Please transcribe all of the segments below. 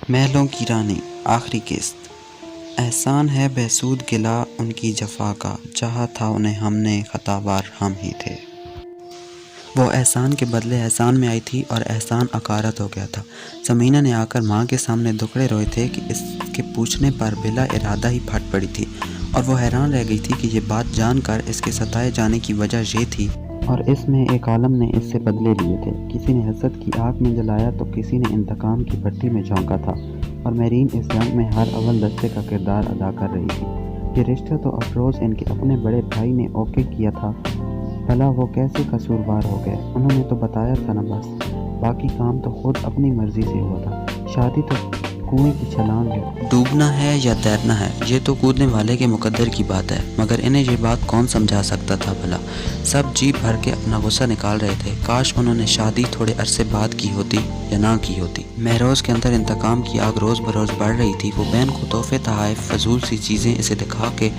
محلوں کی رانی آخری قسط۔ احسان ہے بہسود گلہ ان کی جفا کا، چاہا تھا انہیں ہم نے خطابار ہم ہی تھے۔ وہ احسان کے بدلے احسان میں آئی تھی اور احسان اکارت ہو گیا تھا۔ ثمینہ نے آ کر ماں کے سامنے دکڑے روئے تھے کہ اس کے پوچھنے پر بلا ارادہ ہی پھٹ پڑی تھی، اور وہ حیران رہ گئی تھی کہ یہ بات جان کر اس کے ستائے جانے کی وجہ یہ تھی، اور اس میں ایک عالم نے اس سے بدلے لیے تھے۔ کسی نے حسد کی آگ میں جلایا تو کسی نے انتقام کی بھٹی میں جھونکا تھا، اور میرین اس جنگ میں ہر اول دستے کا کردار ادا کر رہی تھی۔ یہ رشتہ تو افروز ان کے اپنے بڑے بھائی نے اوکے کیا تھا، بھلا وہ کیسے قصوروار ہو گئے؟ انہوں نے تو بتایا تھا نا بس، باقی کام تو خود اپنی مرضی سے ہوا تھا۔ شادی تو کنویں کی چھلانگ ہے، ڈوبنا ہے یا تیرنا ہے یہ تو کودنے والے کے مقدر کی بات ہے، مگر انہیں یہ بات کون سمجھا سکتا تھا بھلا؟ سب جی بھر کے اپنا غصہ نکال رہے تھے، کاش انہوں نے شادی تھوڑے عرصے بعد کی ہوتی یا نہ کی ہوتی۔ مہروز کے اندر انتقام کی آگ روز بروز بڑھ رہی تھی۔ وہ بہن کو تحفے تحائف فضول سی چیزیں اسے دکھا کے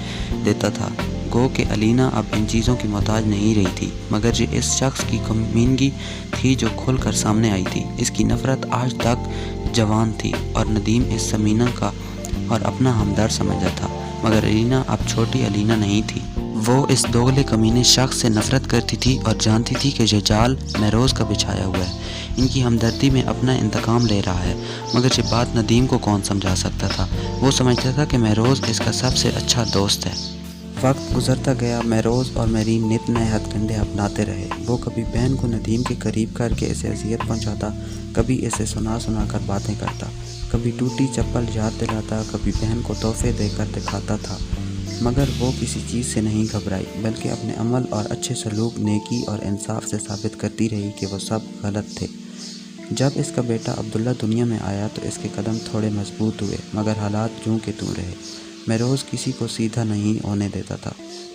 دیتا تھا، گو کہ علینا اب ان چیزوں کی محتاج نہیں رہی تھی، مگر یہ اس شخص کی کمینگی تھی جو کھل کر سامنے آئی تھی۔ اس کی نفرت آج تک جوان تھی، اور ندیم اس ثمینہ کا اور اپنا ہمدرد سمجھتا تھا، مگر علینا اب چھوٹی علینا نہیں تھی۔ وہ اس دوغلے کمینے شخص سے نفرت کرتی تھی اور جانتی تھی کہ یہ جال مہروز کا بچھایا ہوا ہے، ان کی ہمدردی میں اپنا انتقام لے رہا ہے، مگر یہ بات ندیم کو کون سمجھا سکتا تھا؟ وہ سمجھتا تھا کہ مہروز اس کا سب سے اچھا دوست ہے۔ وقت گزرتا گیا، مہروز اور میرین نت نئے ہتھ کنڈے اپناتے رہے۔ وہ کبھی بہن کو ندیم کے قریب کر کے اسے اذیت پہنچاتا، کبھی اسے سنا سنا کر باتیں کرتا، کبھی ٹوٹی چپل یاد دلاتا، کبھی بہن کو تحفے دے کر دکھاتا تھا، مگر وہ کسی چیز سے نہیں گھبرائی، بلکہ اپنے عمل اور اچھے سلوک، نیکی اور انصاف سے ثابت کرتی رہی کہ وہ سب غلط تھے۔ جب اس کا بیٹا عبداللہ دنیا میں آیا تو اس کے قدم تھوڑے مضبوط ہوئے، مگر حالات جوں کے توں رہے۔ مہروز کسی کو سیدھا نہیں ہونے دیتا تھا۔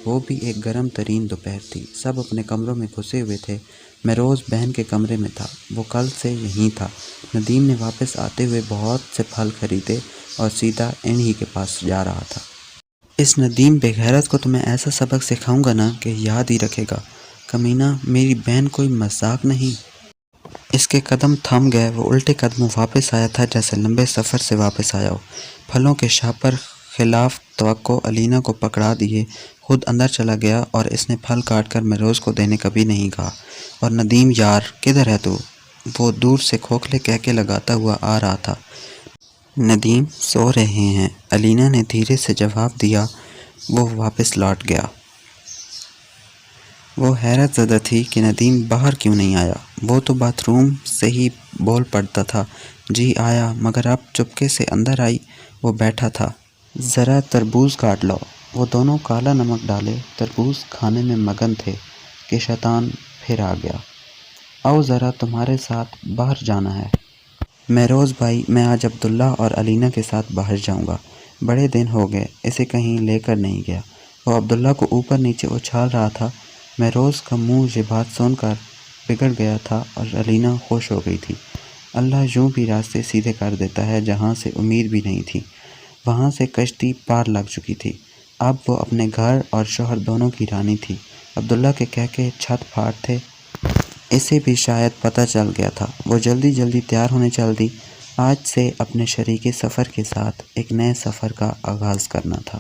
وہ بھی ایک گرم ترین دوپہر تھی، سب اپنے کمروں میں گھسے ہوئے تھے۔ مہروز بہن کے کمرے میں تھا، وہ کل سے یہیں تھا۔ ندیم نے واپس آتے ہوئے بہت سے پھل خریدے اور سیدھا انہی کے پاس جا رہا تھا۔ اس ندیم بے غیرت کو تو میں ایسا سبق سکھاؤں گا نا کہ یاد ہی رکھے گا۔ کمینہ، میری بہن کوئی مذاق نہیں۔ اس کے قدم تھم گئے، وہ الٹے قدموں واپس آیا تھا جیسے لمبے سفر سے واپس آیا ہو۔ پھلوں کے شاپر خلاف توقع علینا کو پکڑا دیے خود اندر چلا گیا، اور اس نے پھل کاٹ کر مہروز کو دینے کبھی نہیں کہا۔ اور ندیم یار کدھر ہے تو؟ وہ دور سے کھوکھلے کہکے لگاتا ہوا آ رہا تھا۔ ندیم سو رہے ہیں، علینا نے دھیرے سے جواب دیا۔ وہ واپس لوٹ گیا۔ وہ حیرت زدہ تھی کہ ندیم باہر کیوں نہیں آیا؟ وہ تو باتھ روم سے ہی بول پڑتا تھا، جی آیا، مگر اب چپکے سے اندر آئی۔ وہ بیٹھا تھا۔ ذرا تربوز کاٹ لو۔ وہ دونوں کالا نمک ڈالے تربوز کھانے میں مگن تھے کہ شیطان پھر آ گیا۔ آؤ ذرا، تمہارے ساتھ باہر جانا ہے۔ مہروز بھائی، میں آج عبداللہ اور علینا کے ساتھ باہر جاؤں گا۔ بڑے دن ہو گئے اسے کہیں لے کر نہیں گیا۔ وہ عبداللہ کو اوپر نیچے اچھال رہا تھا۔ مہروز کا منہ یہ بات سن کر بگڑ گیا تھا، اور علینا خوش ہو گئی تھی۔ اللہ یوں بھی راستے سیدھے کر دیتا ہے جہاں سے امید بھی نہیں تھی۔ وہاں سے کشتی پار لگ چکی تھی۔ اب وہ اپنے گھر اور شوہر دونوں کی رانی تھی۔ عبداللہ کے کہکے چھت پھاڑ تھے، اسے بھی شاید پتہ چل گیا تھا۔ وہ جلدی جلدی تیار ہونے چل دی۔ آج سے اپنے شریک سفر کے ساتھ ایک نئے سفر کا آغاز کرنا تھا۔